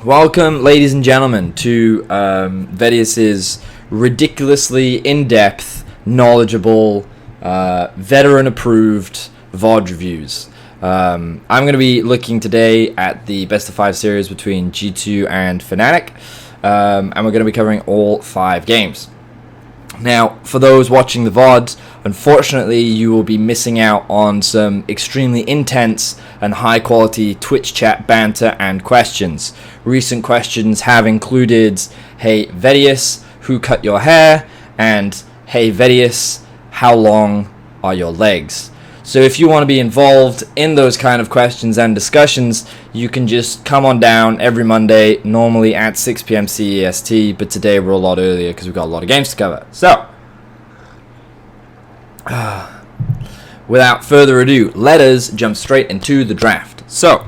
Welcome, ladies and gentlemen, to Vedius's ridiculously in-depth, knowledgeable, veteran-approved VOD reviews. I'm going to be looking today at the best of 5 series between G2 and Fnatic, and we're going to be covering all 5 games. Now, for those watching the VODs, unfortunately, you will be missing out on some extremely intense and high-quality Twitch chat banter and questions. Recent questions have included, "Hey Vedius, who cut your hair?" and "Hey Vedius, how long are your legs?" So if you want to be involved in those kind of questions and discussions, you can just come on down every Monday, normally at 6 p.m. CEST, but today we're a lot earlier because we've got a lot of games to cover. So, without further ado, let us jump straight into the draft. So,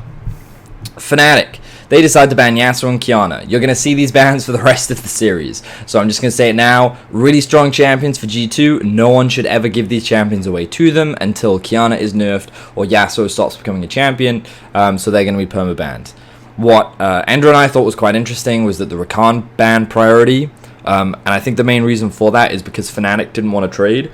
Fnatic. They decide to ban Yasuo and Qiyana. You're going to see these bans for the rest of the series. So I'm just going to say it now. Really strong champions for G2. No one should ever give these champions away to them until Qiyana is nerfed or Yasuo stops becoming a champion. So they're going to be perma-banned. What Andrew and I thought was quite interesting was that the Rakan ban priority. And I think the main reason for that is because Fnatic didn't want to trade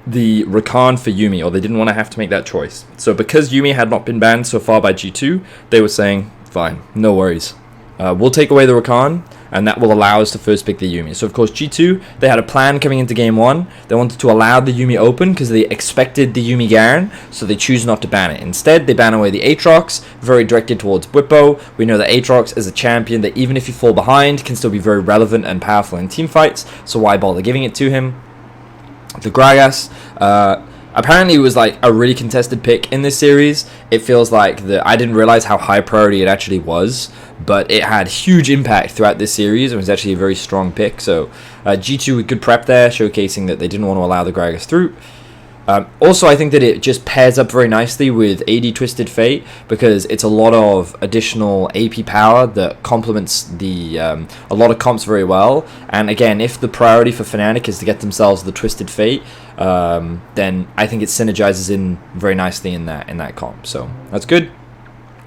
the Rakan for Yuumi, or they didn't want to have to make that choice. So because Yuumi had not been banned so far by G2, they were saying, fine, no worries. We'll take away the Rakan, and that will allow us to first pick the Yuumi. So of course G2, they had a plan coming into game 1. They wanted to allow the Yuumi open because they expected the Yuumi Garen, so they choose not to ban it. Instead, they ban away the Aatrox, very directed towards Bwipo. We know that Aatrox is a champion that even if you fall behind, can still be very relevant and powerful in teamfights, so why bother giving it to him? The Gragas, apparently it was like a really contested pick in this series. It feels like I didn't realize how high priority it actually was, but it had huge impact throughout this series. It was actually a very strong pick. So G2 with good prep there, showcasing that they didn't want to allow the Gragas through. Also, I think that it just pairs up very nicely with AD Twisted Fate because it's a lot of additional AP power that complements the a lot of comps very well. And again, if the priority for Fnatic is to get themselves the Twisted Fate, then I think it synergizes in very nicely in that comp. So that's good.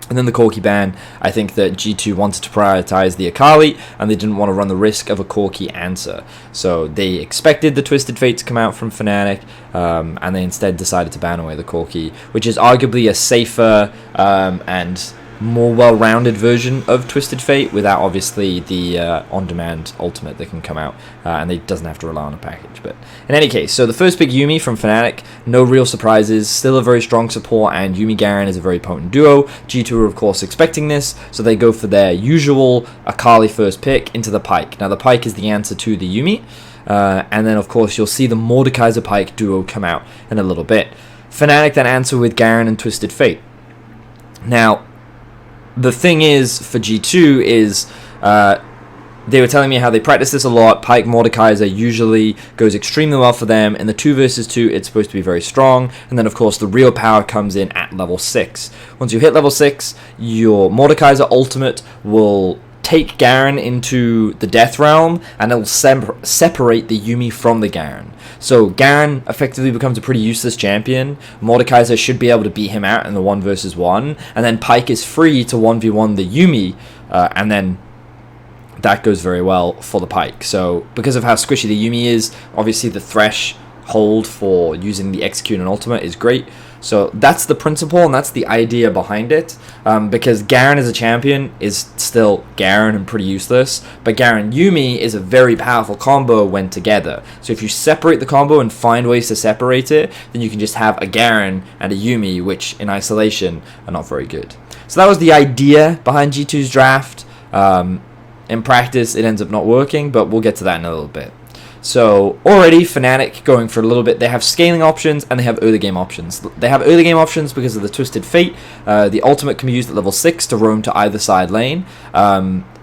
And then the Corki ban, I think that G2 wanted to prioritize the Akali, and they didn't want to run the risk of a Corki answer. So they expected the Twisted Fate to come out from Fnatic, and they instead decided to ban away the Corki, which is arguably a safer and more well-rounded version of Twisted Fate without obviously the on-demand ultimate that can come out, and it doesn't have to rely on a package. But in any case, so the first pick Yuumi from Fnatic, no real surprises, still a very strong support, and Yuumi Garen is a very potent duo. G2 are of course expecting this, so they go for their usual Akali first pick into the Pyke. Now the Pyke is the answer to the Yuumi, and then of course you'll see the Mordekaiser Pyke duo come out in a little bit. Fnatic then answer with Garen and Twisted Fate. Now, the thing is, for G2 is, they were telling me how they practice this a lot. Pyke Mordekaiser usually goes extremely well for them. In the 2 versus 2, it's supposed to be very strong. And then, of course, the real power comes in at level 6. Once you hit level 6, your Mordekaiser ultimate will take Garen into the Death Realm, and it will separate the Yuumi from the Garen. So Garen effectively becomes a pretty useless champion. Mordekaiser should be able to beat him out in the 1 versus 1, and then Pyke is free to 1v1 the Yuumi, and then that goes very well for the Pyke. So because of how squishy the Yuumi is, obviously the threshold for using the Execute and Ultimate is great. So that's the principle, and that's the idea behind it, because Garen as a champion is still Garen and pretty useless, but Garen Yuumi is a very powerful combo when together. So if you separate the combo and find ways to separate it, then you can just have a Garen and a Yuumi, which in isolation are not very good. So that was the idea behind G2's draft. In practice, it ends up not working, but we'll get to that in a little bit. So already Fnatic going for a little bit, they have scaling options and they have early game options. They have early game options because of the Twisted Fate. The ultimate can be used at level 6 to roam to either side lane.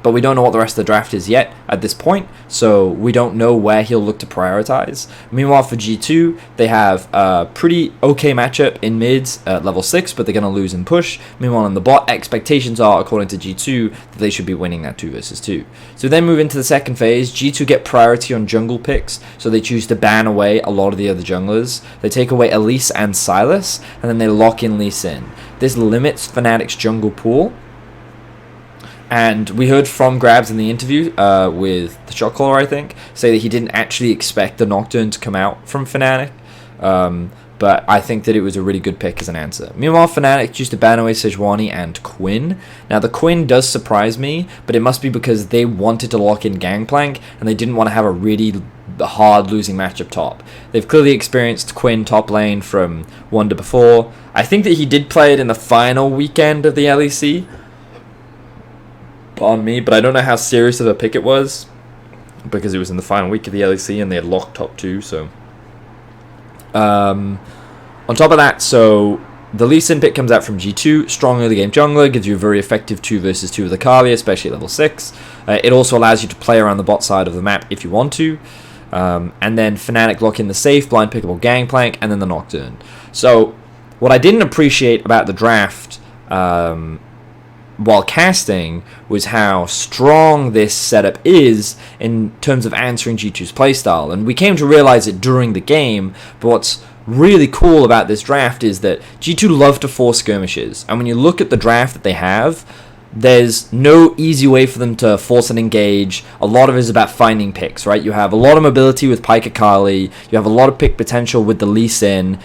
But we don't know what the rest of the draft is yet at this point, so we don't know where he'll look to prioritize. Meanwhile, for G2, they have a pretty okay matchup in mids at level 6, but they're going to lose in push. Meanwhile, on the bot, expectations are, according to G2, that they should be winning that 2 versus 2. So then move into the second phase. G2 get priority on jungle picks, so they choose to ban away a lot of the other junglers. They take away Elise and Sylas, and then they lock in Lee Sin. This limits Fnatic's jungle pool, And we heard from Grabs in the interview with the shot caller, I think, say that he didn't actually expect the Nocturne to come out from Fnatic. But I think that it was a really good pick as an answer. Meanwhile, Fnatic choose to ban away Sejuani and Quinn. Now, the Quinn does surprise me, but it must be because they wanted to lock in Gangplank, and they didn't want to have a really hard losing matchup top. They've clearly experienced Quinn top lane from Wonder before. I think that he did play it in the final weekend of the LEC. On me, but I don't know how serious of a pick it was, because it was in the final week of the LEC and they had locked top 2, so... on top of that, so the Lee Sin pick comes out from G2, strong early game jungler, gives you a very effective 2 versus 2 with Akali, especially at level 6. It also allows you to play around the bot side of the map if you want to. And then Fnatic lock in the safe, blind pickable Gangplank, and then the Nocturne. So, what I didn't appreciate about the draft, while casting, was how strong this setup is in terms of answering G2's playstyle. And we came to realize it during the game, but what's really cool about this draft is that G2 love to force skirmishes. And when you look at the draft that they have, there's no easy way for them to force an engage. A lot of it is about finding picks, right? You have a lot of mobility with Pyke Akali, you have a lot of pick potential with the Lee Sin,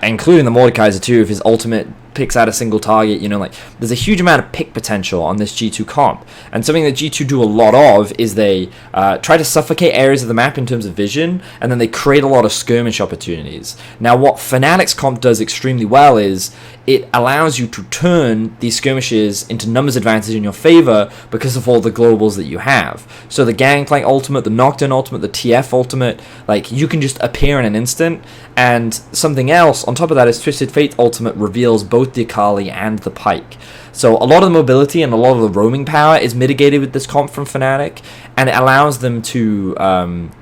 including the Mordekaiser too, if his ultimate picks out a single target, like, there's a huge amount of pick potential on this G2 comp. And something that G2 do a lot of is they try to suffocate areas of the map in terms of vision, and then they create a lot of skirmish opportunities. Now, what Fnatic's comp does extremely well is it allows you to turn these skirmishes into numbers advantage in your favor because of all the globals that you have. So the Gangplank ultimate, the Nocturne ultimate, the TF ultimate, like, you can just appear in an instant. And something else on top of that is Twisted Fate ultimate reveals both the Akali and the Pyke. So a lot of the mobility and a lot of the roaming power is mitigated with this comp from Fnatic, and it allows them to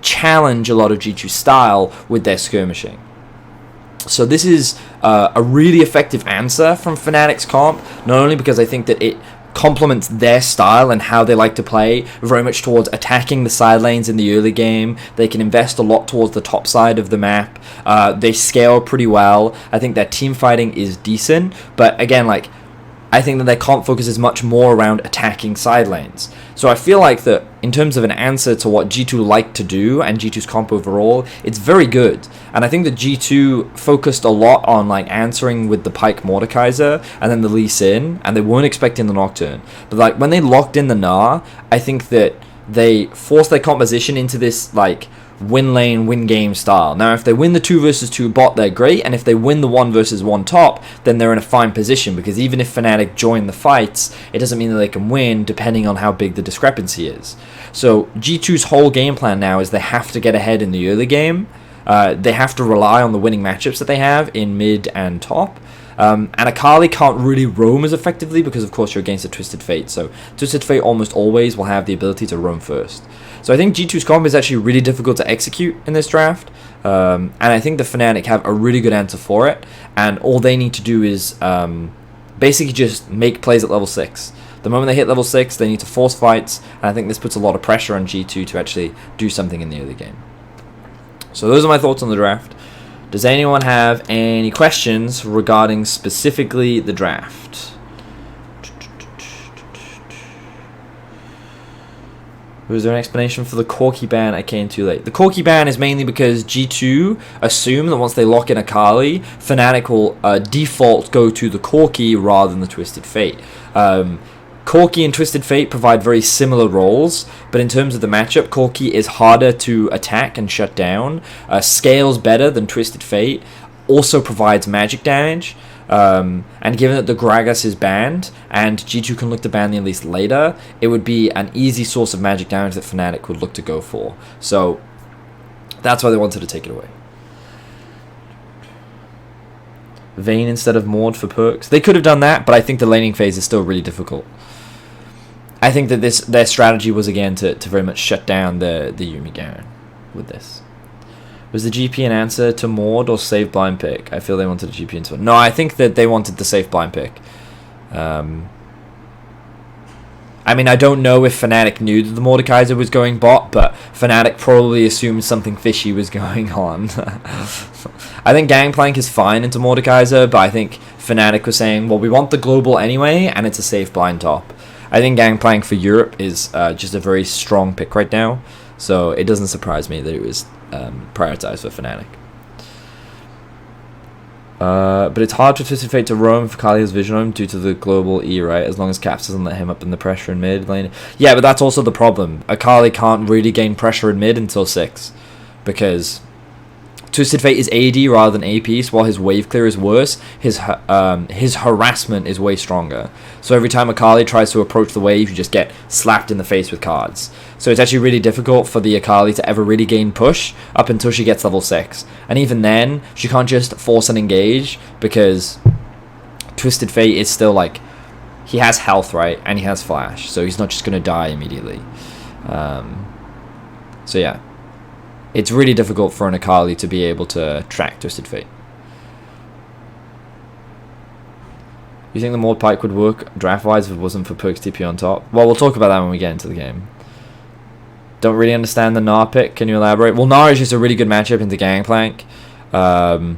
challenge a lot of G2 style with their skirmishing. So this is a really effective answer from Fnatic's comp, not only because I think that it complements their style and how they like to play, very much towards attacking the side lanes in the early game. They can invest a lot towards the top side of the map. They scale pretty well. I think their team fighting is decent, but again, like, I think that their comp focuses much more around attacking side lanes. So I feel like that in terms of an answer to what G2 like to do and G2's comp overall, it's very good. And I think that G2 focused a lot on like answering with the Pyke Mordekaiser and then the Lee Sin, and they weren't expecting the Nocturne. But like when they locked in the Gnar, I think that they forced their composition into this like win lane, win game style. Now, if they win the 2 versus 2 bot, they're great, and if they win the 1 versus 1 top, then they're in a fine position, because even if Fnatic join the fights, it doesn't mean that they can win, depending on how big the discrepancy is. So G2's whole game plan now is they have to get ahead in the early game. They have to rely on the winning matchups that they have in mid and top. And Akali can't really roam as effectively because, of course, you're against a Twisted Fate. So Twisted Fate almost always will have the ability to roam first. So I think G2's comp is actually really difficult to execute in this draft. And I think the Fnatic have a really good answer for it. And all they need to do is basically just make plays at level 6. The moment they hit level 6, they need to force fights. And I think this puts a lot of pressure on G2 to actually do something in the early game. So those are my thoughts on the draft. Does anyone have any questions regarding specifically the draft? Was there an explanation for the Corki ban? I came too late. The Corki ban is mainly because G2 assume that once they lock in Akali, Fnatic will default go to the Corki rather than the Twisted Fate. Corki and Twisted Fate provide very similar roles, but in terms of the matchup, Corki is harder to attack and shut down, scales better than Twisted Fate, also provides magic damage, and given that the Gragas is banned, and G2 can look to ban the Elise later, it would be an easy source of magic damage that Fnatic would look to go for. So that's why they wanted to take it away. Vayne instead of Mord for perks. They could have done that, but I think the laning phase is still really difficult. I think that their strategy was, again, to very much shut down the Yuumi Garen with this. Was the GP an answer to Mord or save blind pick? I feel they wanted a GP into it. No, I think that they wanted the safe blind pick. I mean, I don't know if Fnatic knew that the Mordekaiser was going bot, but Fnatic probably assumed something fishy was going on. I think Gangplank is fine into Mordekaiser, but I think Fnatic was saying, well, we want the global anyway, and it's a safe blind top. I think Gangplank for Europe is just a very strong pick right now, so it doesn't surprise me that it was prioritized for Fnatic. But it's hard for Twisted Fate to roam if Akali has vision on him due to the global E, right? As long as Caps doesn't let him up in the pressure in mid lane. Yeah, but that's also the problem. Akali can't really gain pressure in mid until 6. Because Twisted Fate is AD rather than AP, so while his wave clear is worse, his harassment is way stronger. So every time Akali tries to approach the wave, you just get slapped in the face with cards. So it's actually really difficult for the Akali to ever really gain push up until she gets level 6. And even then, she can't just force an engage, because Twisted Fate is still like, he has health, right? And he has flash, so he's not just going to die immediately. So yeah. It's really difficult for an Akali to be able to track Twisted Fate. You think the Mord Pike would work draft-wise if it wasn't for Perkz TP on top? Well, we'll talk about that when we get into the game. Don't really understand the Gnar pick. Can you elaborate? Well, Gnar is just a really good matchup into Gangplank. I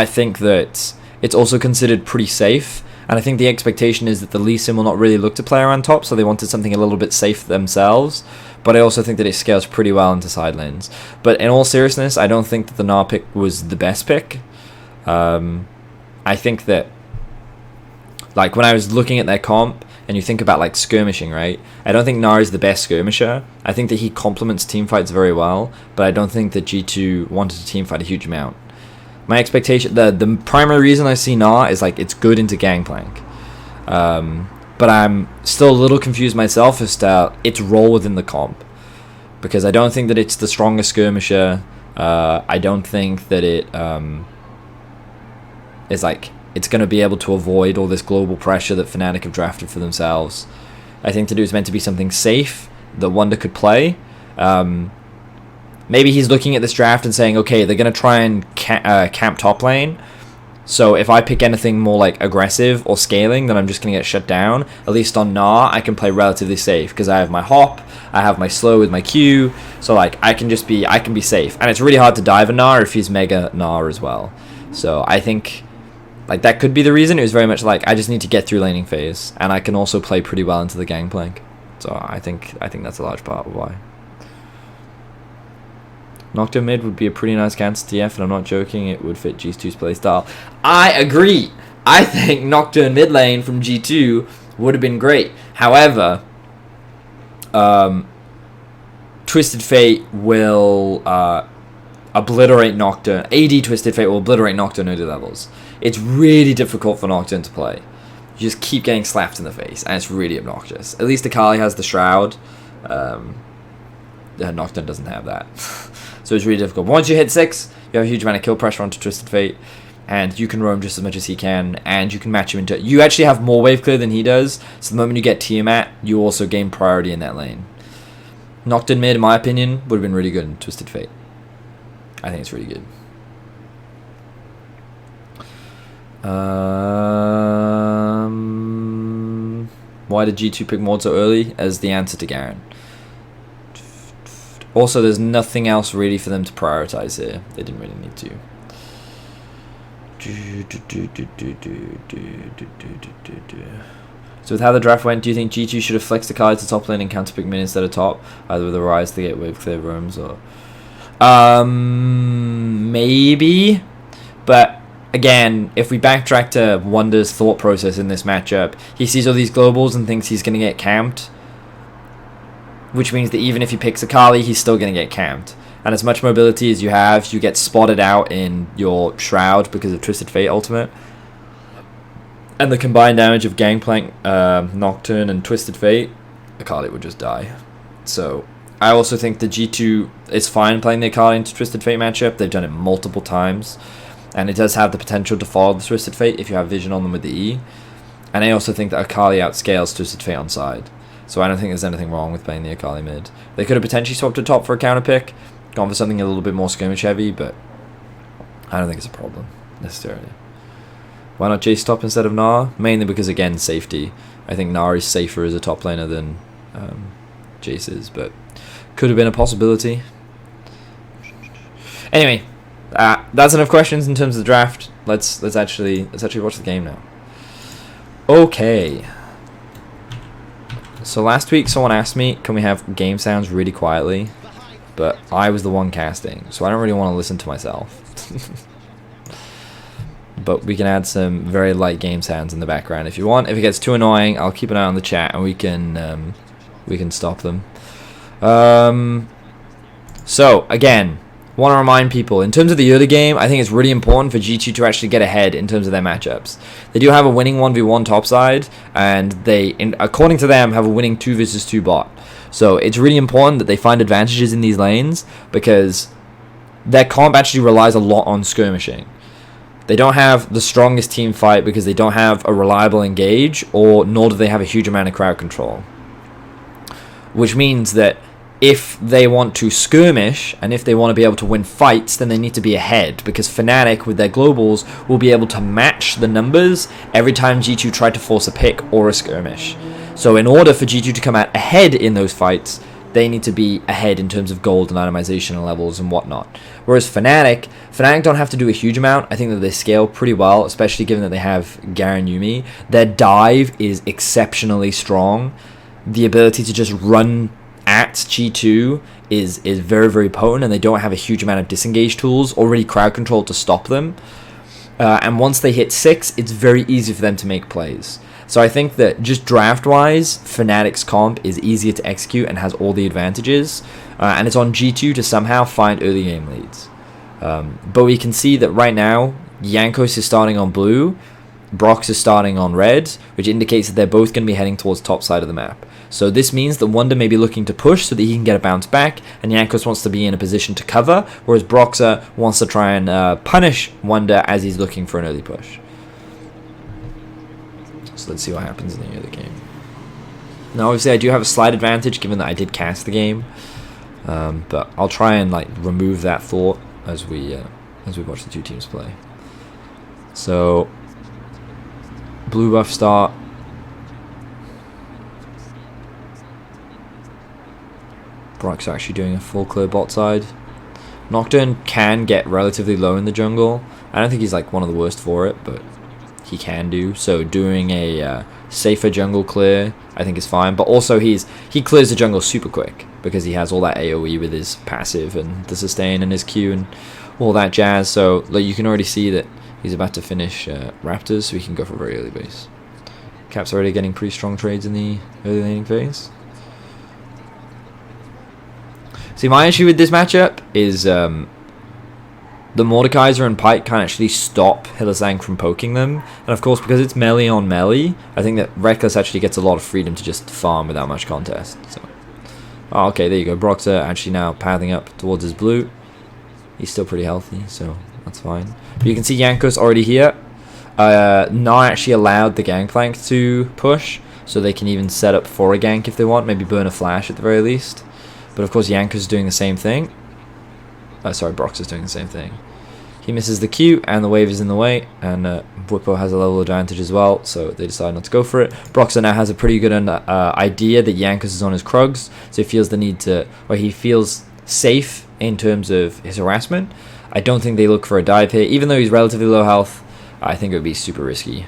think that it's also considered pretty safe. And I think the expectation is that the Lee Sin will not really look to play around top, so they wanted something a little bit safe themselves. But I also think that it scales pretty well into side lanes. But in all seriousness, I don't think that the Gnar pick was the best pick. I think that, like, when I was looking at their comp, and you think about, like, skirmishing, right? I don't think Gnar is the best skirmisher. I think that he complements teamfights very well, but I don't think that G2 wanted to teamfight a huge amount. My expectation, the primary reason I see Gnar is, like, it's good into Gangplank. But I'm still a little confused myself as to its role within the comp. Because I don't think that it's the strongest skirmisher. I don't think that it is like, it's going to be able to avoid all this global pressure that Fnatic have drafted for themselves. I think that it was meant to be something safe that Wunder could play. Maybe he's looking at this draft and saying, okay, they're going to try and camp top lane. So if I pick anything more like aggressive or scaling, then I'm just going to get shut down. At least on Gnar, I can play relatively safe because I have my hop, I have my slow with my Q. So like I can be safe. And it's really hard to dive a Gnar if he's mega Gnar as well. So I think like that could be the reason. It was very much like I just need to get through laning phase, and I can also play pretty well into the Gangplank. So I think that's a large part of why. Nocturne mid would be a pretty nice counter TF, and I'm not joking, it would fit G2's playstyle. I agree! I think Nocturne mid lane from G2 would have been great. However, Twisted Fate will obliterate Nocturne. AD Twisted Fate will obliterate Nocturne early levels. It's really difficult for Nocturne to play. You just keep getting slapped in the face, and it's really obnoxious. At least Akali has the Shroud. Nocturne doesn't have that. So it's really difficult. But once you hit 6, you have a huge amount of kill pressure onto Twisted Fate, and you can roam just as much as he can, and you can match him into... You actually have more wave clear than he does, so the moment you get Tiamat, you also gain priority in that lane. Nocturne mid, in my opinion, would have been really good in Twisted Fate. I think it's really good. Why did G2 pick Mord so early? As the answer to Garen. Also, there's nothing else really for them to prioritize here. They didn't really need to. So with how the draft went, do you think G2 should have flexed the cards to top lane and counterpick mid instead of top? Either with a Rise to get wave clear roams or... maybe. But again, if we backtrack to Wunder's thought process in this matchup, he sees all these globals and thinks he's going to get camped. Which means that even if he picks Akali, he's still going to get camped. And as much mobility as you have, you get spotted out in your Shroud because of Twisted Fate ultimate. And the combined damage of Gangplank, Nocturne, and Twisted Fate, Akali would just die. So I also think the G2 is fine playing the Akali into Twisted Fate matchup. They've done it multiple times. And it does have the potential to follow the Twisted Fate if you have vision on them with the E. And I also think that Akali outscales Twisted Fate on side. So I don't think there's anything wrong with playing the Akali mid. They could have potentially swapped to top for a counter pick, gone for something a little bit more skirmish heavy, but I don't think it's a problem necessarily. Why not Jace top instead of Gnar? Mainly because, again, safety. I think Gnar is safer as a top laner than Jace is, but could have been a possibility. Anyway, that's enough questions in terms of the draft. Let's actually watch the game now. Okay. So last week someone asked me, can we have game sounds really quietly? But I was the one casting, so I don't really want to listen to myself. But we can add some very light game sounds in the background if you want. If it gets too annoying, I'll keep an eye on the chat and we can stop them. So again, want to remind people, in terms of the early game, I think it's really important for G2 to actually get ahead in terms of their matchups. They do have a winning 1v1 topside, and they, according to them, have a winning 2 versus 2 bot. So it's really important that they find advantages in these lanes, because their comp actually relies a lot on skirmishing. They don't have the strongest team fight because they don't have a reliable engage, or nor do they have a huge amount of crowd control. Which means that if they want to skirmish and if they want to be able to win fights, then they need to be ahead, because Fnatic with their globals will be able to match the numbers every time G2 try to force a pick or a skirmish. So in order for G2 to come out ahead in those fights, they need to be ahead in terms of gold and itemization levels and whatnot. Whereas Fnatic don't have to do a huge amount. I think that they scale pretty well, especially given that they have Garen Yuumi. Their dive is exceptionally strong. The ability to just run at G2 is very, very potent, and they don't have a huge amount of disengage tools or really crowd control to stop them. And once they hit 6, it's very easy for them to make plays. So I think that just draft-wise, Fnatic's comp is easier to execute and has all the advantages. And it's on G2 to somehow find early game leads. But we can see that right now, Jankos is starting on blue, Brox is starting on red, which indicates that they're both going to be heading towards top side of the map. So this means that Wunder may be looking to push so that he can get a bounce back, and Jankos wants to be in a position to cover, whereas Broxah wants to try and punish Wunder as he's looking for an early push. So let's see what happens in the early game. Now obviously I do have a slight advantage given that I did cast the game, but I'll try and remove that thought as we watch the two teams play. So blue buff start. Brock's actually doing a full clear bot side. Nocturne can get relatively low in the jungle. I don't think he's one of the worst for it, but he can do. So doing a safer jungle clear I think is fine. But also he clears the jungle super quick because he has all that AoE with his passive and the sustain and his Q and all that jazz. So you can already see that he's about to finish Raptors, so he can go for a very early base. Cap's already getting pretty strong trades in the early laning phase. See, my issue with this matchup is the Mordekaiser and Pyke can't actually stop Hylissang from poking them. And of course, because it's melee on melee, I think that Rekkles actually gets a lot of freedom to just farm without much contest. So, okay, there you go. Broxah actually now pathing up towards his blue. He's still pretty healthy, so that's fine. But you can see Jankos already here. Not actually allowed the Gangplank to push, so they can even set up for a gank if they want. Maybe burn a flash at the very least. But of course, Jankos is doing the same thing. Sorry, Brox is doing the same thing. He misses the Q, and the wave is in the way, and Bwipo has a level advantage as well, so they decide not to go for it. Broxah now has a pretty good idea that Jankos is on his Krugs, so he feels the need to, or he feels safe in terms of his harassment. I don't think they look for a dive here, even though he's relatively low health. I think it would be super risky.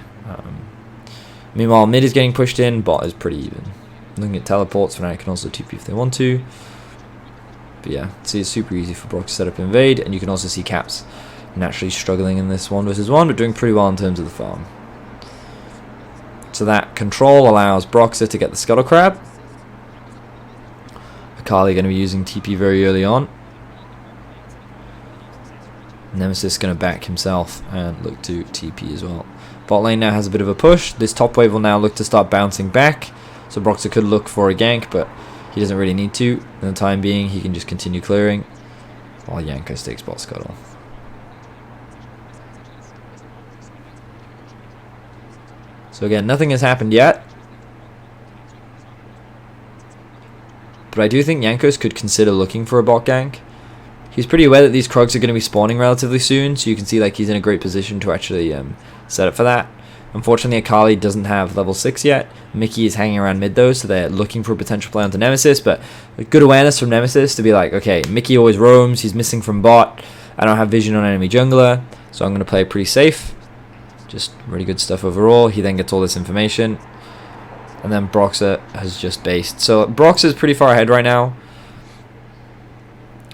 Meanwhile, mid is getting pushed in, bot is pretty even. Looking at teleports, Fnatic can also TP if they want to. But yeah, see, it's super easy for Brock to set up invade, and you can also see Caps naturally struggling in this 1 versus 1, but doing pretty well in terms of the farm. So that control allows Broxah to get the Scuttle Crab. Akali going to be using TP very early on. Nemesis going to back himself and look to TP as well. Bot lane now has a bit of a push. This top wave will now look to start bouncing back. So Broxah could look for a gank, but he doesn't really need to. In the time being, he can just continue clearing while Jankos takes bot scuttle. So again, nothing has happened yet. But I do think Jankos could consider looking for a bot gank. He's pretty aware that these Krugs are going to be spawning relatively soon, so you can see he's in a great position to actually set up for that. Unfortunately, Akali doesn't have level 6 yet. Mickey is hanging around mid though, so they're looking for a potential play onto Nemesis, but good awareness from Nemesis to be like, okay, Mickey always roams, he's missing from bot, I don't have vision on enemy jungler, so I'm going to play pretty safe. Just really good stuff overall. He then gets all this information. And then Broxah has just based. So Broxah is pretty far ahead right now.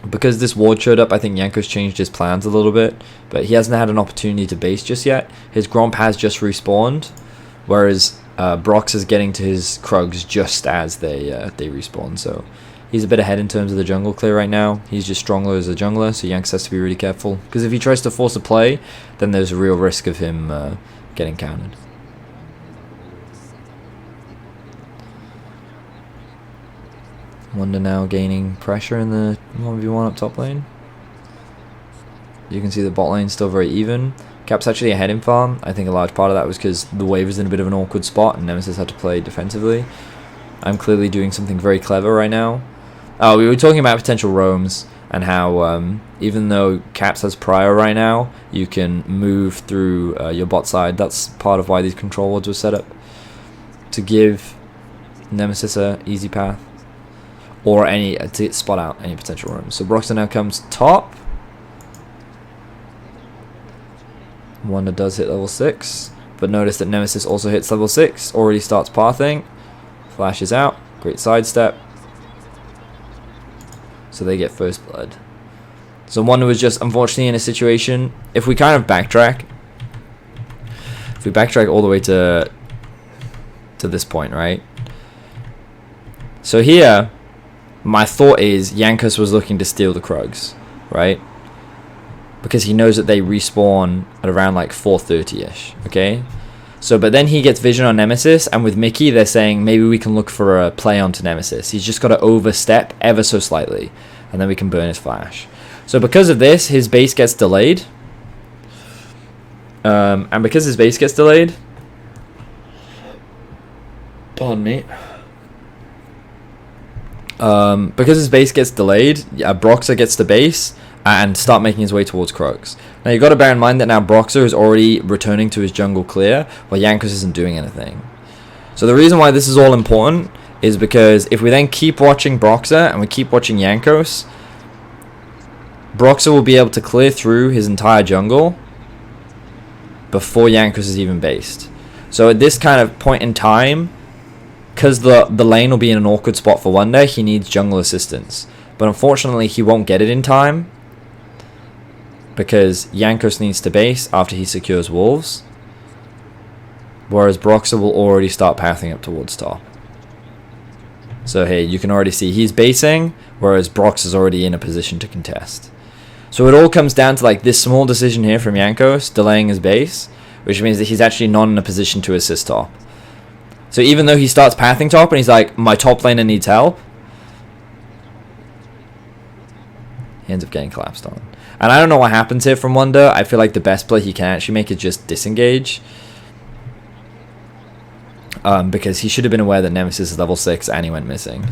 Because this ward showed up, I think Jankos changed his plans a little bit. But he hasn't had an opportunity to base just yet. His Gromp has just respawned. Whereas Brox is getting to his Krugs just as they respawn. So he's a bit ahead in terms of the jungle clear right now. He's just stronger as a jungler, so Yanks has to be really careful. Because if he tries to force a play, then there's a real risk of him getting countered. Wunder now gaining pressure in the 1v1 up top lane. You can see the bot lane's still very even. Cap's actually ahead in farm. I think a large part of that was because the wave was in a bit of an awkward spot and Nemesis had to play defensively. I'm clearly doing something very clever right now. Oh, we were talking about potential roams and how even though Caps has Prior right now, you can move through your bot side. That's part of why these control wards were set up. To give Nemesis a easy path. Or to spot out any potential roams. So Broxah now comes top. Wunder does hit level 6. But notice that Nemesis also hits level 6. Already starts pathing. Flashes out. Great sidestep. So they get first blood. So Wunder was just unfortunately in a situation. If we kind of backtrack. If we backtrack all the way to this point, right? So here, my thought is Jankos was looking to steal the Krugs, right? Because he knows that they respawn at around like 4:30ish, okay? So, but then he gets vision on Nemesis, and with Mickey, they're saying maybe we can look for a play onto Nemesis. He's just got to overstep ever so slightly, and then we can burn his flash. So because of this, his base gets delayed. And because his base gets delayed... Pardon me. Because his base gets delayed, Broxah gets the base and start making his way towards Krugs. Now you've got to bear in mind that now Broxah is already returning to his jungle clear, while Jankos isn't doing anything. So the reason why this is all important is because if we then keep watching Broxah and we keep watching Jankos, Broxah will be able to clear through his entire jungle before Jankos is even based. So at this kind of point in time, because the lane will be in an awkward spot for Wunder, he needs jungle assistance. But unfortunately, he won't get it in time because Jankos needs to base after he secures wolves. Whereas Broxah will already start pathing up towards top. So hey, you can already see he's basing, whereas Broxah is already in a position to contest. So it all comes down to like this small decision here from Jankos, delaying his base, which means that he's actually not in a position to assist top. So even though he starts pathing top and he's like, my top laner needs help, he ends up getting collapsed on. And I don't know what happens here from Wunder. I feel like the best play he can actually make is just disengage. Because he should have been aware that Nemesis is level 6 and he went missing.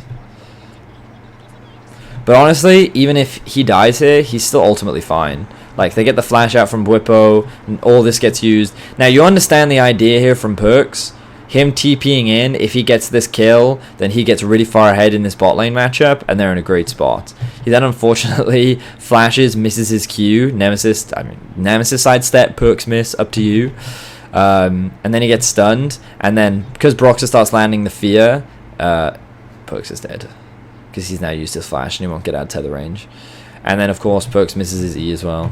But honestly, even if he dies here, he's still ultimately fine. Like, they get the flash out from Bwipo, and all this gets used. Now, you understand the idea here from Perkz. Him TPing in, if he gets this kill, then he gets really far ahead in this bot lane matchup, and they're in a great spot. He then unfortunately flashes, misses his Q. Nemesis sidestep, Perkz miss, up to you. And then he gets stunned, and then because Broxah starts landing the fear, Perkz is dead. Because he's now used his flash and he won't get out of tether range. And then of course Perkz misses his E as well.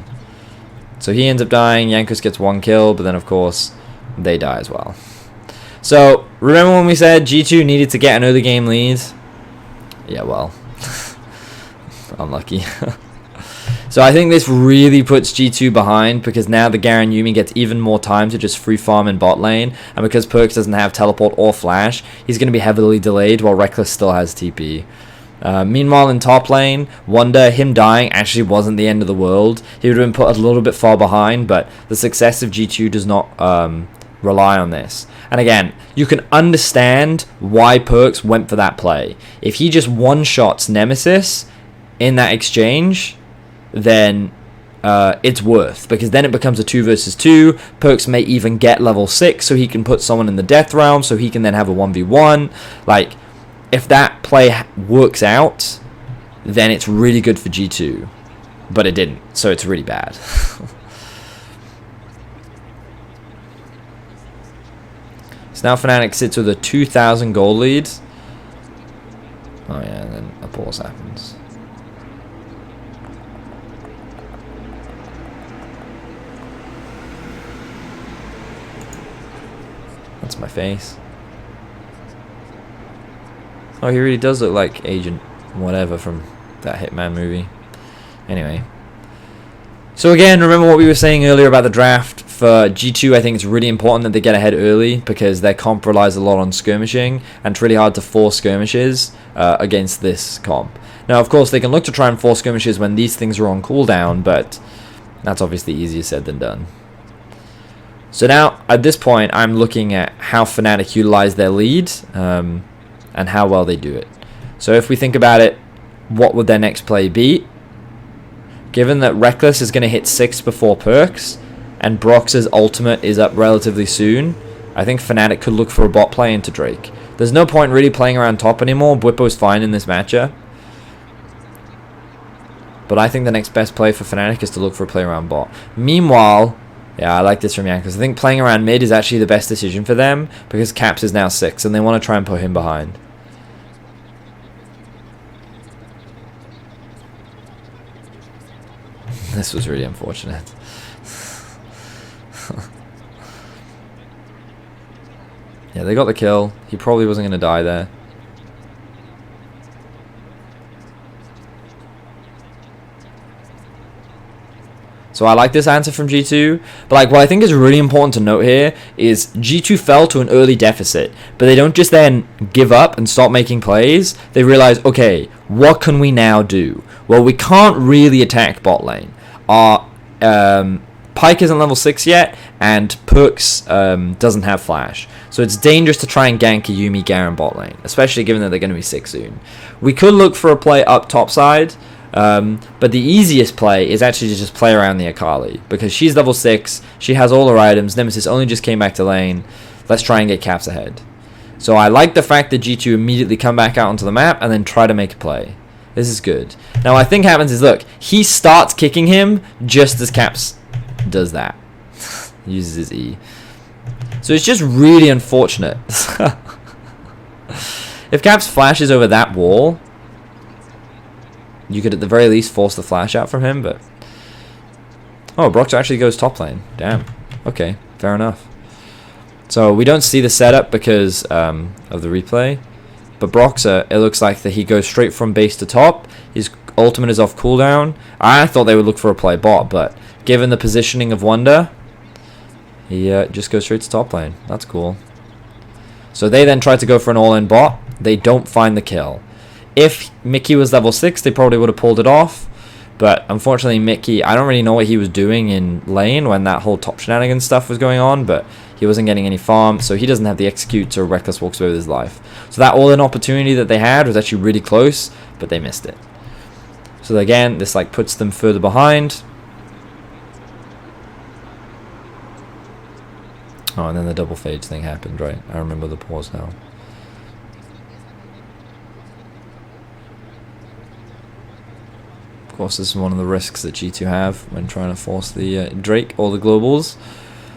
So he ends up dying, Jankos gets 1 kill, but then of course they die as well. So remember when we said G2 needed to get an early game lead? Yeah, well, unlucky. So I think this really puts G2 behind, because now the Garen Yuumi gets even more time to just free farm in bot lane, and because Perkz doesn't have teleport or flash, he's going to be heavily delayed while Rekkles still has TP. Meanwhile in top lane, Wunder, him dying actually wasn't the end of the world. He would have been put a little bit far behind, but the success of G2 does not rely on this. And again, you can understand why Perkz went for that play. If he just one-shots Nemesis in that exchange, then it's worth, because then it becomes a 2 versus 2. Perkz may even get level 6 so he can put someone in the death realm so he can then have a 1v1. Like, if that play works out, then it's really good for G2, but it didn't, so it's really bad. So now Fnatic sits with a 2,000 gold lead. Oh yeah, and then a pause happens. That's my face. Oh, he really does look like Agent whatever from that Hitman movie. Anyway. So again, remember what we were saying earlier about the draft. For G2, I think it's really important that they get ahead early because their comp relies a lot on skirmishing, and it's really hard to force skirmishes against this comp. Now, of course, they can look to try and force skirmishes when these things are on cooldown, but that's obviously easier said than done. So now, at this point, I'm looking at how Fnatic utilize their lead and how well they do it. So if we think about it, what would their next play be? Given that Rekkles is going to hit 6 before Perkz, and Brox's ultimate is up relatively soon, I think Fnatic could look for a bot play into Drake. There's no point really playing around top anymore. Bwipo's fine in this matchup. But I think the next best play for Fnatic is to look for a play around bot. Meanwhile, yeah, I like this from Jankos. I think playing around mid is actually the best decision for them because Caps is now 6 and they want to try and put him behind. This was really unfortunate. Yeah, they got the kill. He probably wasn't going to die there. So I like this answer from G2. But like, what I think is really important to note here is G2 fell to an early deficit. But they don't just then give up and stop making plays. They realize, okay, what can we now do? Well, we can't really attack bot lane. Our Pyke isn't level 6 yet, and Perkz doesn't have flash. So it's dangerous to try and gank a Yuumi Garen bot lane, especially given that they're going to be 6 soon. We could look for a play up top side, but the easiest play is actually to just play around the Akali, because she's level 6, she has all her items, Nemesis only just came back to lane. Let's try and get Caps ahead. So I like the fact that G2 immediately come back out onto the map and then try to make a play. This is good. Now, what I think happens is, look, he starts kicking him just as Caps does that. Uses his E. So it's just really unfortunate. If Caps flashes over that wall, you could at the very least force the flash out from him, but... Oh, Brox actually goes top lane. Damn. Okay, fair enough. So we don't see the setup because of the replay. But Broxer, it looks like that he goes straight from base to top. His ultimate is off cooldown. I thought they would look for a play bot, but given the positioning of Wunder, he just goes straight to top lane. That's cool. So they then try to go for an all-in bot. They don't find the kill. If Mickey was level 6, they probably would have pulled it off. But unfortunately, Mickey, I don't really know what he was doing in lane when that whole top shenanigans stuff was going on, but he wasn't getting any farm, so he doesn't have the execute, so Rekkles walks away with his life. So that all-in opportunity that they had was actually really close, but they missed it. So again, this like puts them further behind. Oh, and then the double phage thing happened, right? I remember the pause now. Of course, this is one of the risks that G2 have when trying to force the Drake or the globals.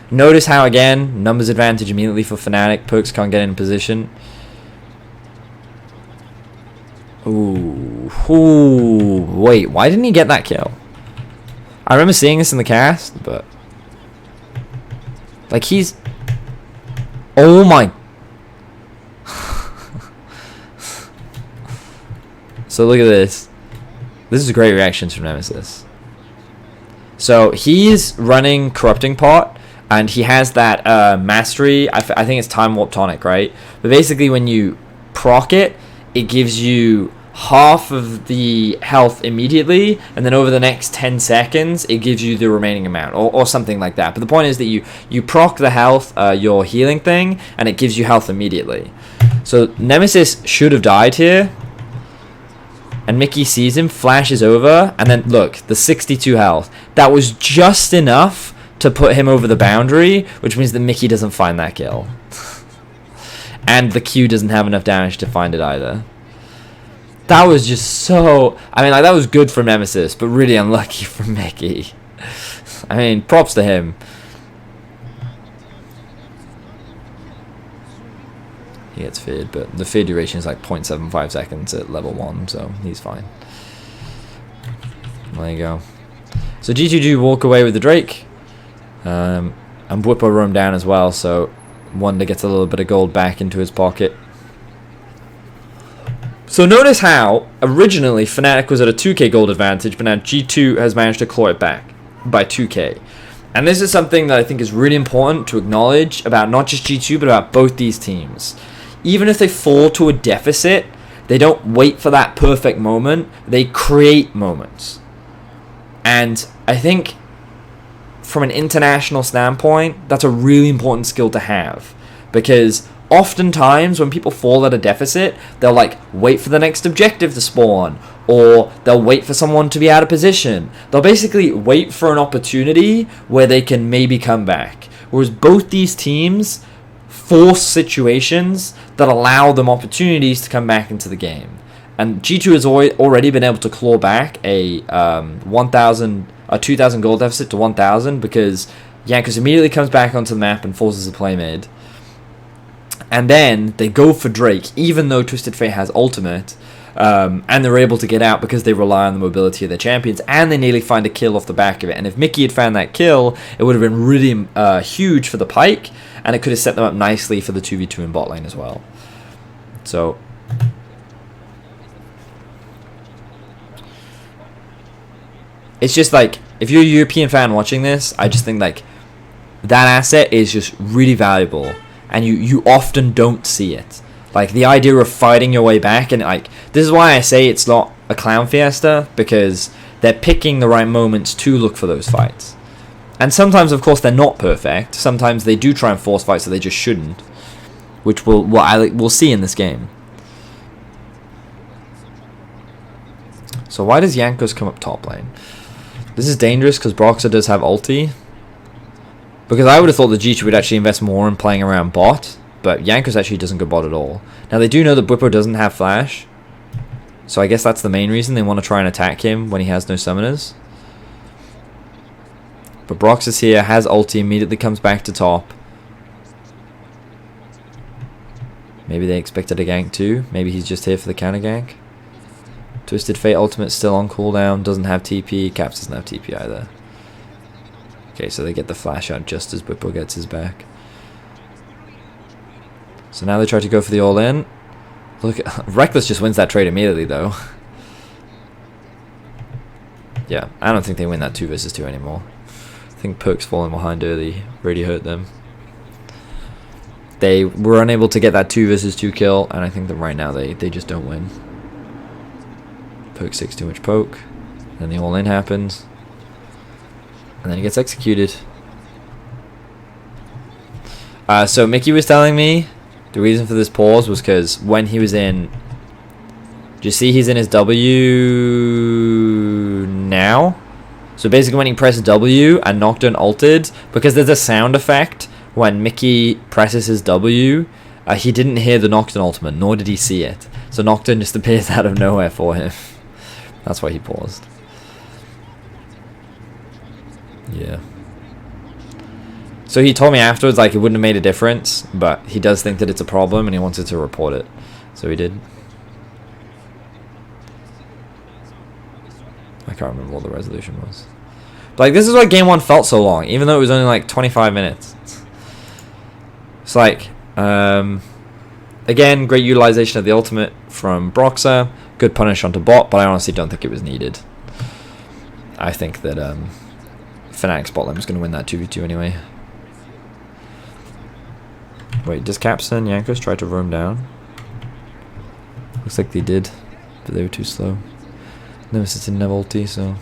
Notice how, again, numbers advantage immediately for Fnatic. Perkz can't get in position. Ooh. Ooh. Wait, why didn't he get that kill? I remember seeing this in the cast, but... Like, he's... Oh my... So look at this. This is great reactions from Nemesis. So he's running Corrupting Pot, and he has that mastery. I think it's Time Warp Tonic, right? But basically, when you proc it, it gives you half of the health immediately, and then over the next 10 seconds, it gives you the remaining amount, or something like that. But the point is that you proc the health, your healing thing, and it gives you health immediately. So Nemesis should have died here. And Mickey sees him, flashes over, and then look, the 62 health. That was just enough to put him over the boundary, which means that Mickey doesn't find that kill. And the Q doesn't have enough damage to find it either. That was just so... I mean, like, that was good for Nemesis, but really unlucky for Mickey. I mean, props to him. he gets feared, but the fear duration is like 0.75 seconds at level 1, so he's fine. There you go. So G2 walk away with the Drake, and Bwipo roam down as well, so Wonder gets a little bit of gold back into his pocket. So notice how originally Fnatic was at a 2k gold advantage, but now G2 has managed to claw it back by 2k. And this is something that I think is really important to acknowledge about not just G2, but about both these teams. Even if they fall to a deficit, they don't wait for that perfect moment, they create moments. And I think from an international standpoint, that's a really important skill to have. Because oftentimes when people fall at a deficit, they'll like wait for the next objective to spawn, or they'll wait for someone to be out of position. They'll basically wait for an opportunity where they can maybe come back. Whereas both these teams force situations that allow them opportunities to come back into the game. And G2 has already been able to claw back a 2,000 gold deficit to 1,000 because Jankos immediately comes back onto the map and forces a play mid. And then they go for Drake, even though Twisted Fate has ultimate, and they're able to get out because they rely on the mobility of their champions, and they nearly find a kill off the back of it. And if Mickey had found that kill, it would have been really huge for the Pyke, and it could have set them up nicely for the 2v2 in bot lane as well. So it's just like, if you're a European fan watching this, I just think like that asset is just really valuable, and you often don't see it. Like the idea of fighting your way back, and like this is why I say it's not a clown fiesta, because they're picking the right moments to look for those fights. And sometimes, of course, they're not perfect. Sometimes they do try and force fights that they just shouldn't, which we'll see in this game. So why does Jankos come up top lane? This is dangerous because Broxah does have ulti. Because I would have thought the G2 would actually invest more in playing around bot, but Jankos actually doesn't go bot at all. Now they do know that Bwipo doesn't have flash, so I guess that's the main reason they want to try and attack him when he has no summoners. But Brox is here, has ulti, immediately comes back to top. Maybe they expected a gank too. Maybe he's just here for the counter gank. Twisted Fate ultimate still on cooldown, doesn't have TP. Caps doesn't have TP either. Okay, so they get the flash out just as Bwipo gets his back. So now they try to go for the all-in. Look, Reckless just wins that trade immediately though. Yeah, I don't think they win that 2 versus 2 anymore. I think Perk's falling behind early really hurt them. They were unable to get that 2 versus 2 kill, and I think that right now they just don't win. Perk 6 too much poke, then the all-in happens, and then he gets executed. So Mickey was telling me the reason for this pause was because when he was in... Do you see he's in his W now? So basically when he pressed W and Nocturne ulted, because there's a sound effect when Mickey presses his W, he didn't hear the Nocturne ultimate, nor did he see it. So Nocturne just appears out of nowhere for him. That's why he paused. Yeah. So he told me afterwards, like, it wouldn't have made a difference, but he does think that it's a problem and he wanted to report it. So he did. I can't remember what the resolution was. But, like, this is why Game 1 felt so long, even though it was only, like, 25 minutes. It's like, again, great utilization of the ultimate from Broxah. Good punish onto bot, but I honestly don't think it was needed. I think that Fnatic's bot lane was going to win that 2v2 anyway. Wait, does Caps and Jankos try to roam down? Looks like they did, but they were too slow. Nemesis didn't have ulti, so...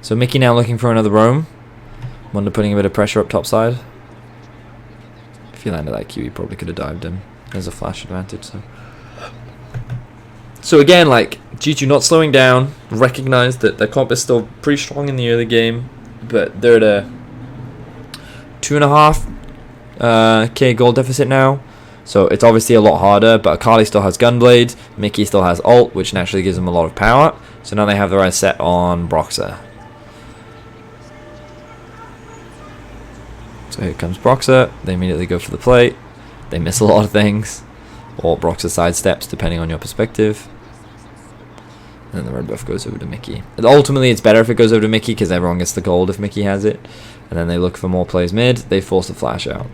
So Mickey now looking for another roam. Wonder putting a bit of pressure up top side. If he landed that Q, he probably could have dived him. There's a flash advantage, so... So again, like, G2 not slowing down, recognize that their comp is still pretty strong in the early game, but they're at a 2.5k gold deficit now, so it's obviously a lot harder, but Akali still has Gunblade, Mickey still has ult, which naturally gives them a lot of power, so now they have their eyes set on Broxah. So here comes Broxah. They immediately go for the plate. They miss a lot of things. Or Broxah sidesteps, depending on your perspective. And then the red buff goes over to Mickey. And ultimately, it's better if it goes over to Mickey, because everyone gets the gold if Mickey has it. And then they look for more plays mid. They force the flash out.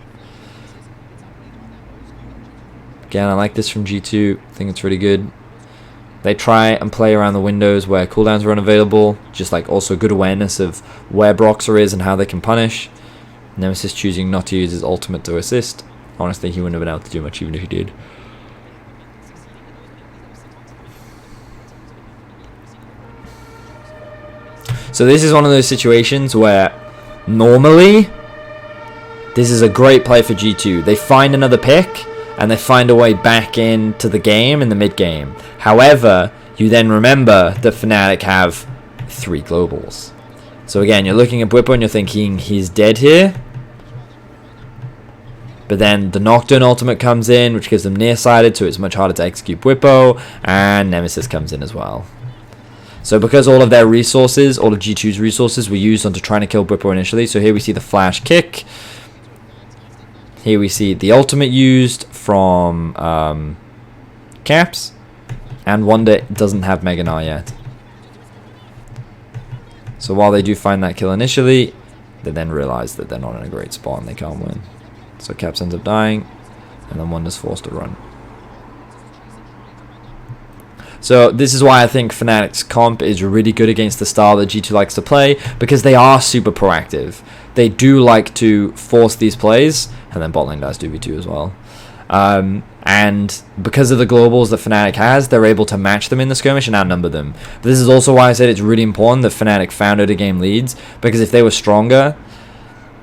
Again, I like this from G2. I think it's really good. They try and play around the windows where cooldowns are unavailable. Just like also good awareness of where Broxah is and how they can punish. Nemesis choosing not to use his ultimate to assist. Honestly, he wouldn't have been able to do much even if he did. So this is one of those situations where normally this is a great play for G2. They find another pick and they find a way back into the game in the mid game. However, you then remember that Fnatic have 3 globals. So again, you're looking at Bwipo and you're thinking he's dead here. But then the Nocturne ultimate comes in, which gives them nearsighted, so it's much harder to execute Bwipo, and Nemesis comes in as well. So because all of their resources, all of G2's resources were used onto trying to kill Bwipo initially, so here we see the flash kick. Here we see the ultimate used from Caps, and Wonder doesn't have Mega Gnar yet. So while they do find that kill initially, they then realize that they're not in a great spot and they can't win. So Caps ends up dying, and then Wonder's forced to run. So this is why I think Fnatic's comp is really good against the style that G2 likes to play, because they are super proactive. They do like to force these plays, and then bot lane dies 2v2 as well. And because of the globals that Fnatic has, they're able to match them in the skirmish and outnumber them. But this is also why I said it's really important that Fnatic found early game leads, because if they were stronger,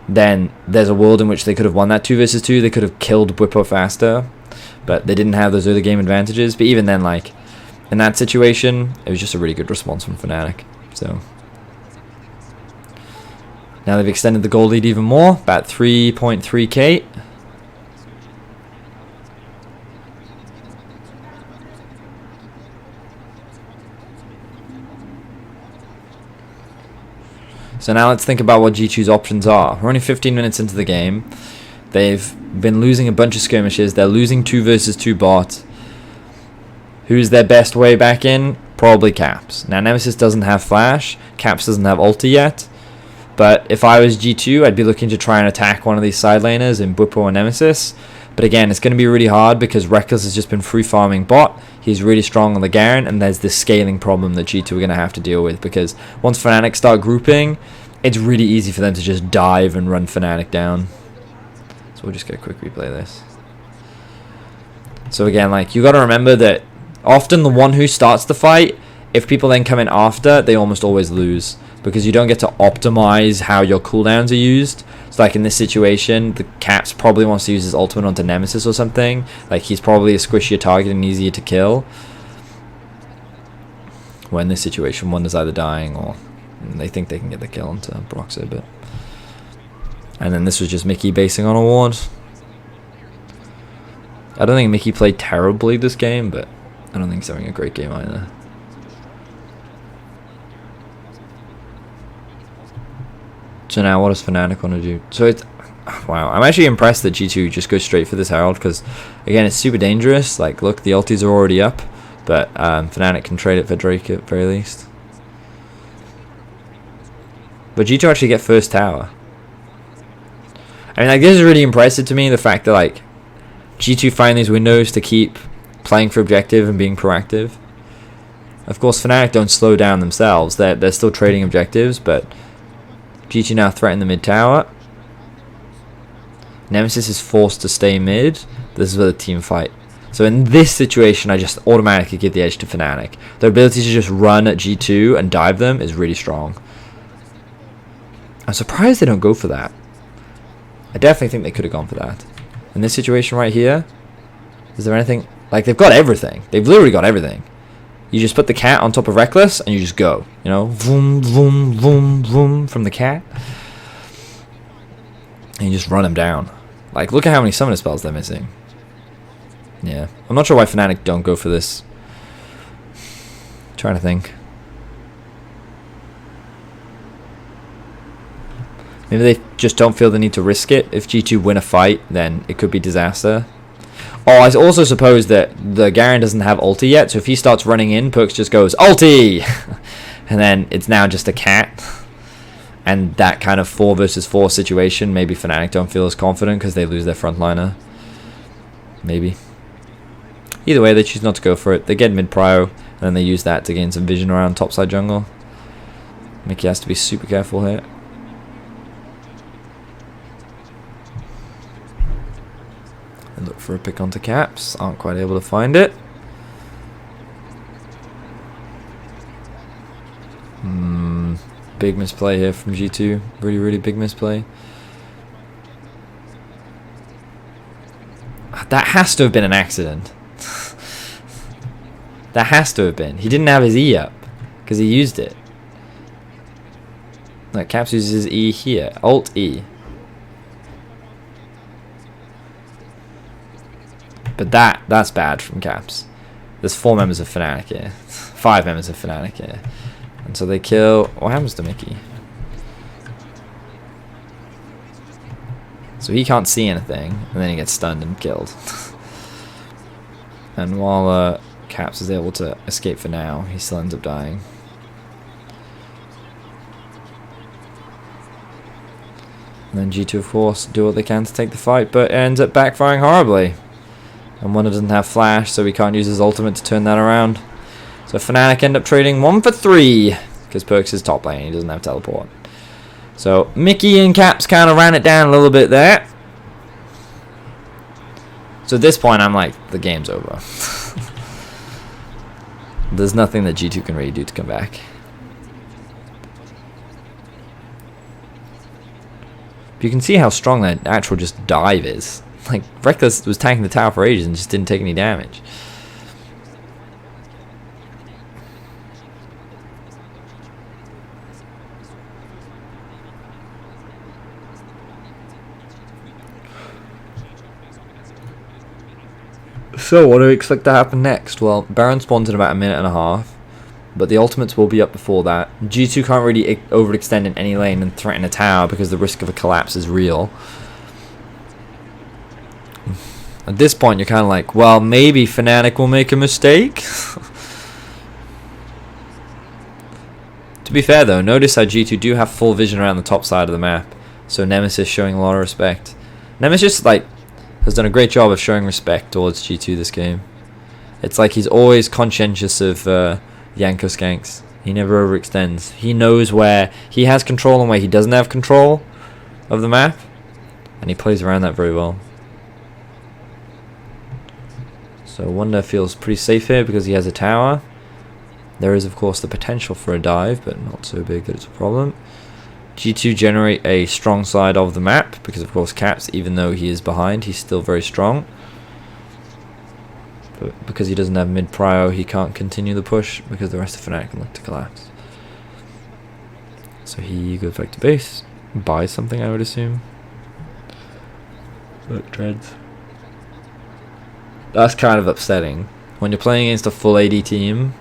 then there's a world in which they could have won that 2 versus 2. They could have killed Bwipo faster, but they didn't have those early game advantages. But even then, like, in that situation, it was just a really good response from Fnatic. So now they've extended the goal lead even more, about 3.3k. So now let's think about what G2's options are. We're only 15 minutes into the game. They've been losing a bunch of skirmishes. They're losing 2 versus 2 bot. Who's their best way back in? Probably Caps. Now Nemesis doesn't have flash. Caps doesn't have ulti yet. But if I was G2, I'd be looking to try and attack one of these side laners in Bwipo or Nemesis. But again, it's going to be really hard because Rekkles has just been free farming bot. He's really strong on the Garen, and there's this scaling problem that G2 are going to have to deal with, because once Fnatic start grouping, it's really easy for them to just dive and run Fnatic down. So we'll just get a quick replay of this. So again, like, you got to remember that often the one who starts the fight, if people then come in after, they almost always lose, because you don't get to optimize how your cooldowns are used. So like in this situation, the Caps probably wants to use his ultimate onto Nemesis or something. Like, he's probably a squishier target and easier to kill. Well, in this situation, one is either dying or they think they can get the kill onto Broxah, but... And then this was just Mickey basing on a ward. I don't think Mickey played terribly this game, but I don't think he's having a great game either. So now what does Fnatic want to do? So it's... Wow, I'm actually impressed that G2 just goes straight for this Herald, because, again, it's super dangerous. Like, look, the ultis are already up, but Fnatic can trade it for Drake at very least. But G2 actually get first tower. I mean, like, this is really impressive to me, the fact that, like, G2 find these windows to keep playing for objective and being proactive. Of course, Fnatic don't slow down themselves. They're still trading objectives, but G2 now threaten the mid tower. Nemesis is forced to stay mid. This is where the team fight. So in this situation, I just automatically give the edge to Fnatic. Their ability to just run at G2 and dive them is really strong. I'm surprised they don't go for that. I definitely think they could have gone for that. In this situation right here, is there anything? Like, they've got everything. They've literally got everything. You just put the cat on top of Rekkles and you just go. You know, vroom, vroom, vroom, vroom from the cat. And you just run him down. Like, look at how many summoner spells they're missing. Yeah. I'm not sure why Fnatic don't go for this. Trying to think. Maybe they just don't feel the need to risk it. If G2 win a fight, then it could be disaster. Oh, I also suppose that the Garen doesn't have ulti yet, so if he starts running in, Perkz just goes, ulti! And then it's now just a cat. And that kind of 4 versus 4 situation, maybe Fnatic don't feel as confident because they lose their frontliner. Maybe. Either way, they choose not to go for it. They get mid-prio, and then they use that to gain some vision around topside jungle. Mickey has to be super careful here. And look for a pick onto Caps. Aren't quite able to find it. Big misplay here from G2. Really, really big misplay. That has to have been an accident. That has to have been. He didn't have his E up because he used it. Like Caps uses his E here. Alt E. But that's bad from Caps. There's 4 members of Fnatic here. 5 members of Fnatic here. And so they kill... What happens to Mickey? So he can't see anything. And then he gets stunned and killed. And while Caps is able to escape for now, he still ends up dying. And then G2, of course, do what they can to take the fight, but it ends up backfiring horribly. And Wonder doesn't have flash, so he can't use his ultimate to turn that around. So Fnatic end up trading 1 for 3 because Perkz is top lane. He doesn't have teleport. So Mickey and Caps kind of ran it down a little bit there. So at this point, I'm like, the game's over. There's nothing that G2 can really do to come back. But you can see how strong that actual just dive is. Like, Rekkles was tanking the tower for ages and just didn't take any damage. So what do we expect to happen next? Well, Baron spawns in about a minute and a half, but the ultimates will be up before that. G2 can't really overextend in any lane and threaten a tower because the risk of a collapse is real. At this point, you're kind of like, well, maybe Fnatic will make a mistake. To be fair, though, notice how G2 do have full vision around the top side of the map. So Nemesis showing a lot of respect. Nemesis, like, has done a great job of showing respect towards G2 this game. It's like he's always conscientious of Janko skanks. He never overextends. He knows where he has control and where he doesn't have control of the map. And he plays around that very well. So Wonder feels pretty safe here because he has a tower. There is, of course, the potential for a dive, but not so big that it's a problem. G2 generate a strong side of the map because, of course, Caps, even though he is behind, he's still very strong. But because he doesn't have mid-prio, he can't continue the push because the rest of Fnatic can look to collapse. So he goes back to base, buys something, I would assume. Look, Dreads. That's kind of upsetting. When you're playing against a full AD team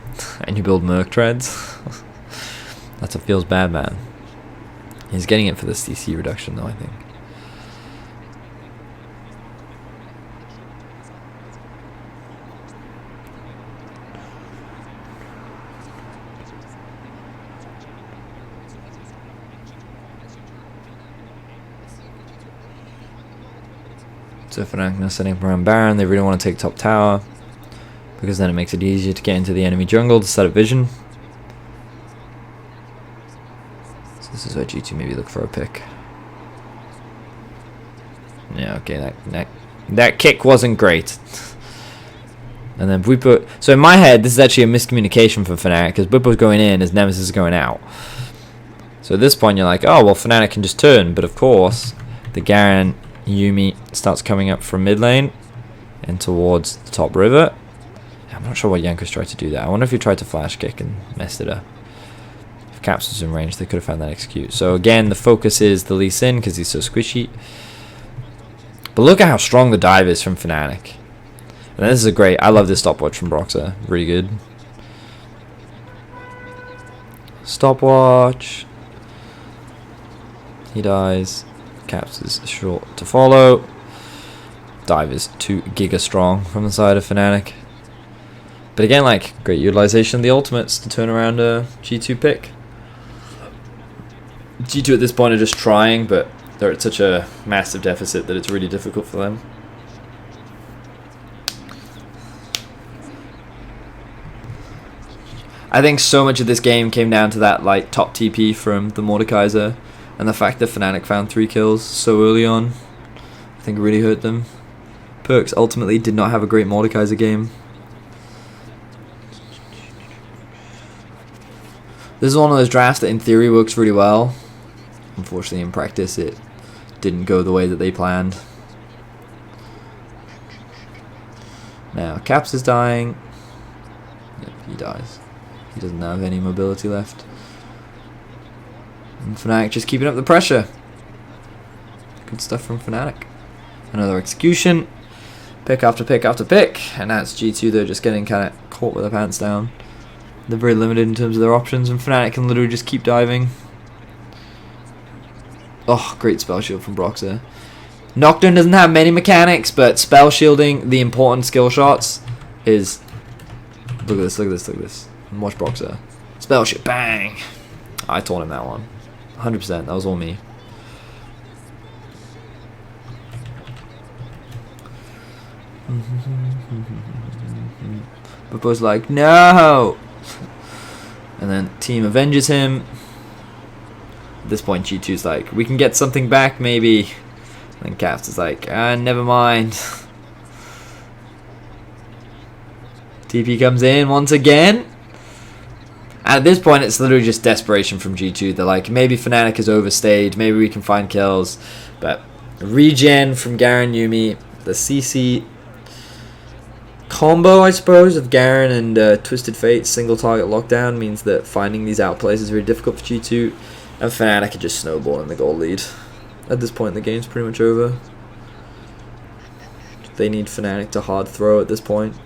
and you build Merc Treads, that's what feels bad, man. He's getting it for the CC reduction, though, I think. So Fnatic now setting up around Baron. They really want to take top tower because then it makes it easier to get into the enemy jungle to set up vision. So this is where G2 maybe look for a pick. Yeah, okay, that kick wasn't great. And then Bwipo. So in my head, this is actually a miscommunication for Fnatic because Bwipo's going in as Nemesis is going out. So at this point, you're like, oh well, Fnatic can just turn, but of course, the Garen Yuumi starts coming up from mid lane and towards the top river. I'm not sure why Jankos tried to do that. I wonder if he tried to flash kick and messed it up. If Caps was in range, they could have found that execute. So again, the focus is the Lee Sin because he's so squishy. But look at how strong the dive is from Fnatic. And this is a great... I love this stopwatch from Broxah. Really good. Stopwatch. He dies. Caps is short to follow. Dive is 2 giga strong from the side of Fnatic. But again, like, great utilization of the ultimates to turn around a G2 pick. G2 at this point are just trying, but they're at such a massive deficit that it's really difficult for them. I think so much of this game came down to that like top TP from the Mordekaiser, and the fact that Fnatic found 3 kills so early on, I think really hurt them. Perkz ultimately did not have a great Mordekaiser game. This is one of those drafts that in theory works really well. Unfortunately in practice it didn't go the way that they planned. Now Caps is dying. Yep, he dies. He doesn't have any mobility left. And Fnatic just keeping up the pressure. Good stuff from Fnatic. Another execution. Pick after pick after pick. And that's G2. They're just getting kind of caught with their pants down. They're very limited in terms of their options. And Fnatic can literally just keep diving. Oh, great spell shield from Broxah. Nocturne doesn't have many mechanics, but spell shielding, the important skill shots, is... Look at this, look at this, look at this. And watch Broxah. Spell shield, bang! I taught him that one. 100%, that was all me. But Bo's like, no! And then team avenges him. At this point, G2's like, we can get something back, maybe. And then Caps is like, never mind. TP comes in once again. And at this point, it's literally just desperation from G2. They're like, maybe Fnatic has overstayed. Maybe we can find kills. But regen from Garen Yuumi. The CC combo, I suppose, of Garen and Twisted Fate single target lockdown means that finding these outplays is very difficult for G2. And Fnatic are just snowballing the goal lead. At this point, the game's pretty much over. They need Fnatic to hard throw at this point.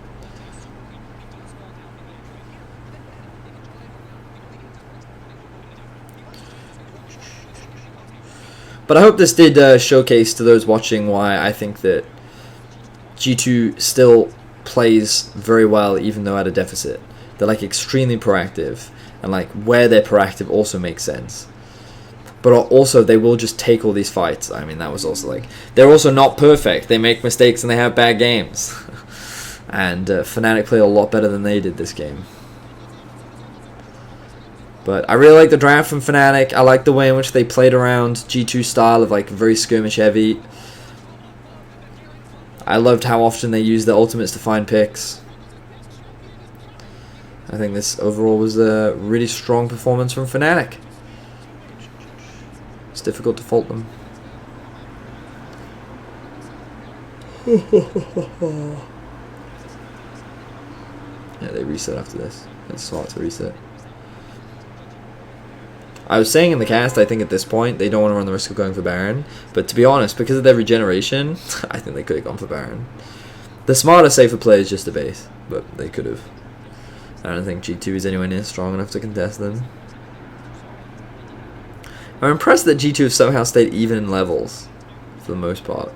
But I hope this did showcase to those watching why I think that G2 still plays very well even though at a deficit. They're like extremely proactive, and like where they're proactive also makes sense. But also they will just take all these fights. I mean, that was also like, they're also not perfect. They make mistakes and they have bad games. And Fnatic played a lot better than they did this game. But I really like the draft from Fnatic. I like the way in which they played around G2 style of like very skirmish heavy. I loved how often they used their ultimates to find picks. I think this overall was a really strong performance from Fnatic. It's difficult to fault them. Yeah, they reset after this. It's smart to reset. I was saying in the cast, I think at this point, they don't want to run the risk of going for Baron. But to be honest, because of their regeneration, I think they could have gone for Baron. The smarter, safer play is just a base, but they could have. I don't think G2 is anywhere near strong enough to contest them. I'm impressed that G2 have somehow stayed even in levels, for the most part.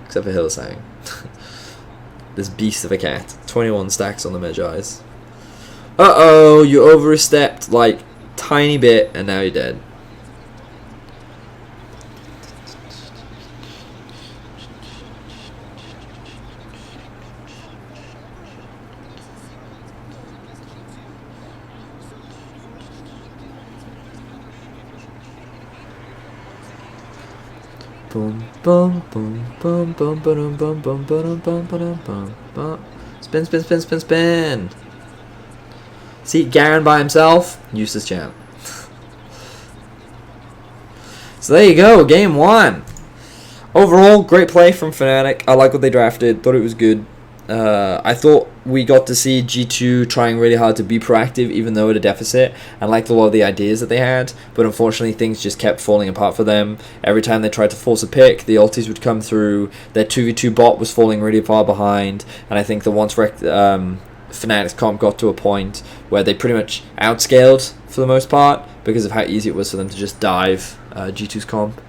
Except for Hylissang. This beast of a cat. 21 stacks on the Medjais. Uh-oh, you overstepped, like, tiny bit, and now you're dead. Boom, boom, boom, boom, boom, boom, boom, boom, boom, boom, boom, boom, boom. Spin, spin, spin, spin, spin. See, Garen by himself, useless champ. So there you go, game 1. Overall, great play from Fnatic. I like what they drafted, thought it was good. I thought we got to see G2 trying really hard to be proactive even though at a deficit, and liked a lot of the ideas that they had, but unfortunately things just kept falling apart for them. Every time they tried to force a pick, the ultis would come through, their 2v2 bot was falling really far behind, and I think that once Fnatic's comp got to a point where they pretty much outscaled for the most part because of how easy it was for them to just dive G2's comp.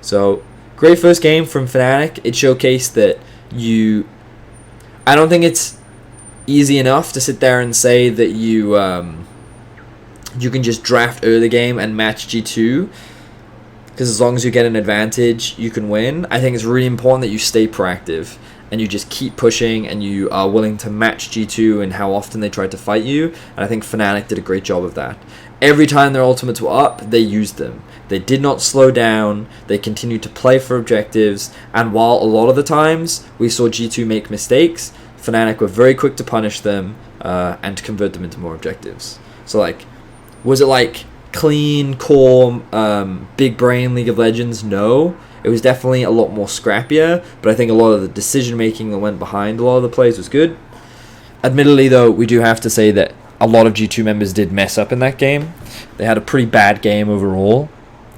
So, great first game from Fnatic. It showcased that I don't think it's easy enough to sit there and say that you can just draft early game and match G2, because as long as you get an advantage, you can win. I think it's really important that you stay proactive and you just keep pushing and you are willing to match G2 and how often they tried to fight you. And I think Fnatic did a great job of that. Every time their ultimates were up, they used them. They did not slow down. They continued to play for objectives. And while a lot of the times we saw G2 make mistakes, Fnatic were very quick to punish them and to convert them into more objectives. So, like, was it like clean, core, big brain League of Legends? No. It was definitely a lot more scrappier, but I think a lot of the decision making that went behind a lot of the plays was good. Admittedly, though, we do have to say that a lot of G2 members did mess up in that game. They had a pretty bad game overall,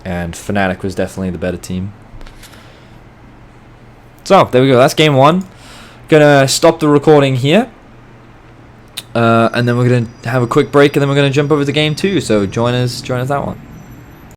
and Fnatic was definitely the better team. So, there we go. That's game 1. Gonna stop the recording here. And then we're going to have a quick break, and then we're going to jump over to game 2. So join us that one.